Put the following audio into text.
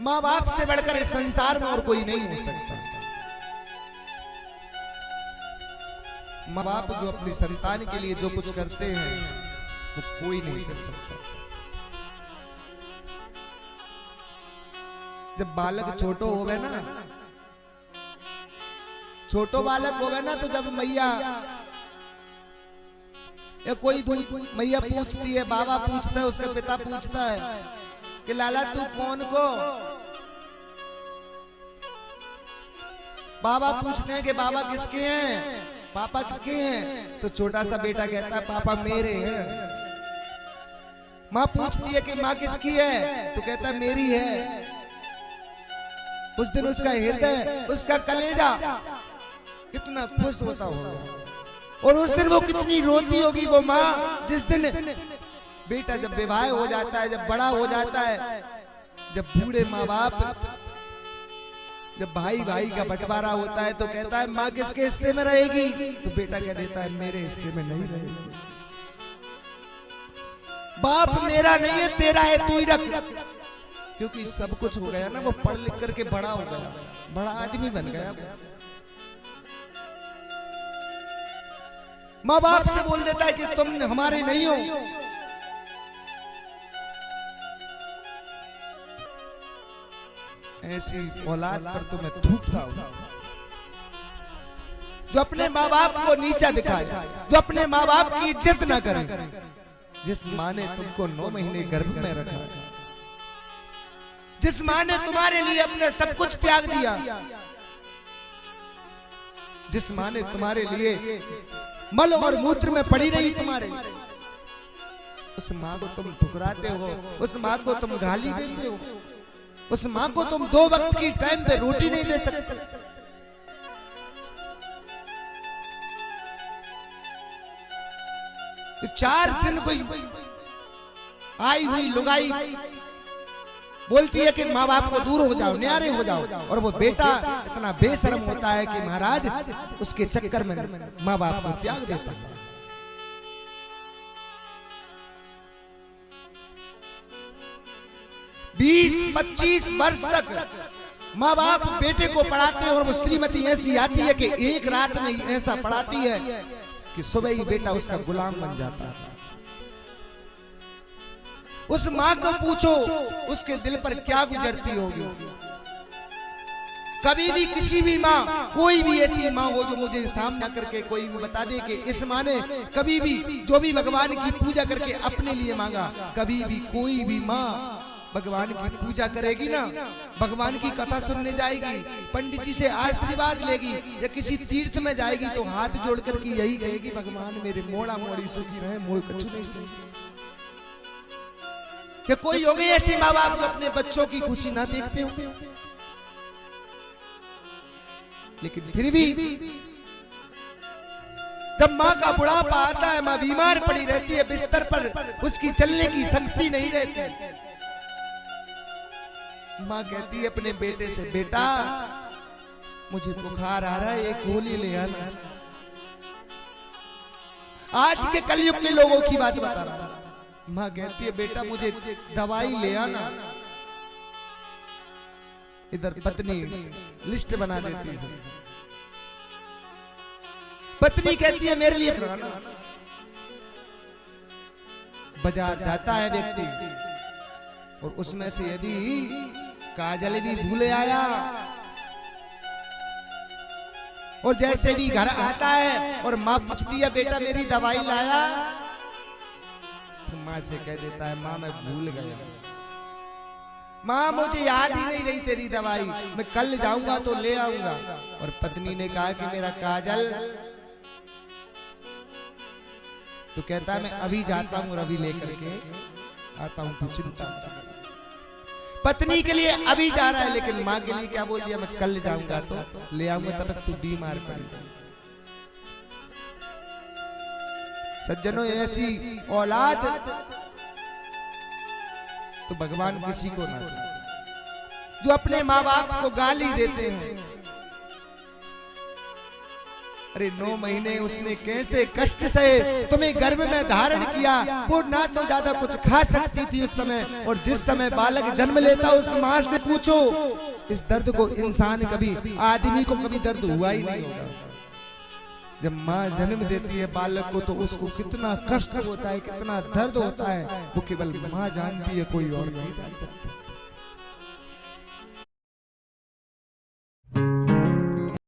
माँ बाप से बढ़कर इस संसार में और कोई नहीं हो सकता। माँ बाप जो अपनी संतान के लिए जो कुछ करते हैं वो कोई नहीं कर सकता। जब बालक छोटो होवे ना, छोटो बालक होवे ना, तो जब मैया या कोई मैया पूछती है, बाबा पूछता है, उसका पिता पूछता है कि लाला तू कौन को? बाबा पूछते हैं कि बाबा किसके हैं, पापा किसके हैं? तो छोटा सा बेटा कहता है पापा मेरे हैं। माँ पूछती है कि माँ किसकी है? तो कहता है मेरी है। उस दिन उसका हृदय, उसका कलेजा कितना खुश होता होगा, और उस दिन वो कितनी रोती होगी वो माँ, जिस दिन बेटा जब विवाह हो जाता है, जब बड़ा हो जाता है, जब बूढ़े माँ बाप, जब भाई भाई का बंटवारा होता है तो कहता है माँ किसके हिस्से में रहेगी? तो बेटा कह देता है मेरे हिस्से में नहीं रहेगी। बाप मेरा नहीं है, तेरा है, तू ही रख। क्योंकि सब कुछ हो गया ना, वो पढ़ लिख करके बड़ा हो गया, बड़ा आदमी बन गया। माँ बाप से बोल देता है कि तुम हमारे नहीं हो। ऐसी औलाद पर तो मैं थूकता हूं जो अपने माँ बाप को नीचा दिखाए, जो अपने माँ बाप की इज्जत ना करे। जिस माँ ने तुमको 9 महीने गर्भ में रखा, जिस माँ ने तुम्हारे लिए अपने सब कुछ त्याग दिया, जिस माँ ने तुम्हारे लिए मल और मूत्र में पड़ी रही तुम्हारे, उस माँ को तुम ठुकराते हो, उस माँ को तुम गाली देते हो, उस माँ को तुम 2 वक्त की टाइम पे रोटी नहीं दे सकते। तो 4 दिन कोई आई हुई लुगाई बोलती है कि माँ बाप को दूर हो जाओ, न्यारे हो जाओ, और वो बेटा इतना बेशर्म होता है कि महाराज उसके चक्कर में माँ बाप को त्याग देता है। बीस 25 वर्ष तक माँ बाप बेटे को पढ़ाते हैं, और वो श्रीमती ऐसी आती है कि एक रात में ऐसा पढ़ाती है कि सुबह ही बेटा उसका गुलाम बन जाता है। उस माँ को पूछो उसके दिल पर क्या गुजरती होगी। कभी भी किसी भी माँ, कोई भी ऐसी माँ हो जो मुझे सामने करके कोई भी बता दे कि इस माँ ने कभी भी जो भी भगवान की पूजा करके अपने लिए मांगा, कभी भी कोई भी माँ भगवान की पूजा करेगी ना, भगवान की कथा सुनने जाएगी, पंडित जी से आशीर्वाद लेगी, या किसी तीर्थ में जाएगी तो हाथ जोड़ करके यही कहेगी भगवान मेरे मोड़ा मोड़ी सुखी रहे, मोह कछु नहीं चाहिए। कि कोई होंगे ऐसे माँ बाप जो अपने बच्चों की खुशी ना देखते हो, लेकिन फिर भी जब माँ का बुढ़ापा आता है, माँ बीमार पड़ी रहती है बिस्तर पर, उसकी चलने की शक्ति नहीं रहती, माँ कहती है अपने बेटे से बेटा मुझे बुखार आ रहा है, एक गोली ले आना। आज के कलयुग के लोगों की बात बता रहा हूं। माँ कहती है बेटा मुझे दवाई ले आना। इधर पत्नी लिस्ट बना देती है, पत्नी कहती है मेरे लिए खाना। बाजार जाता है व्यक्ति, और उसमें से यदि काजल भी भूले आया, और जैसे भी घर आता है और माँ पूछती है बेटा मेरी दवाई लाया, तो माँ से कह देता है माँ मैं भूल गया, माँ मुझे याद ही नहीं रही तेरी दवाई, मैं कल जाऊंगा तो ले आऊंगा। और पत्नी ने कहा कि मेरा काजल, तो कहता है मैं अभी जाता हूं, रवि लेकर के आता हूं, तू चिंता मत कर। पत्नी के लिए अभी जा रहा है, लेकिन माँ के लिए क्या बोल दिया, मैं कल जाऊंगा तो ले आऊंगा, तब तक तू बीमार पड़ेगा। सज्जनों ऐसी औलाद तो भगवान किसी को ना दे, जो अपने माँ बाप को गाली देते हैं, अरे 9 महीने उसने कैसे कष्ट सहे, तुम्हें गर्भ में धारण किया। वो ना तो ज्यादा कुछ खा सकती थी उस समय, और जिस समय बालक जन्म लेता उस माँ से पूछो, इस दर्द को इंसान कभी, आदमी को कभी दर्द हुआ ही नहीं होगा। जब माँ जन्म देती है बालक को तो उसको कितना कष्ट होता है, कितना दर्द होता है, वो केवल माँ जानती है, कोई और नहीं जान सकता।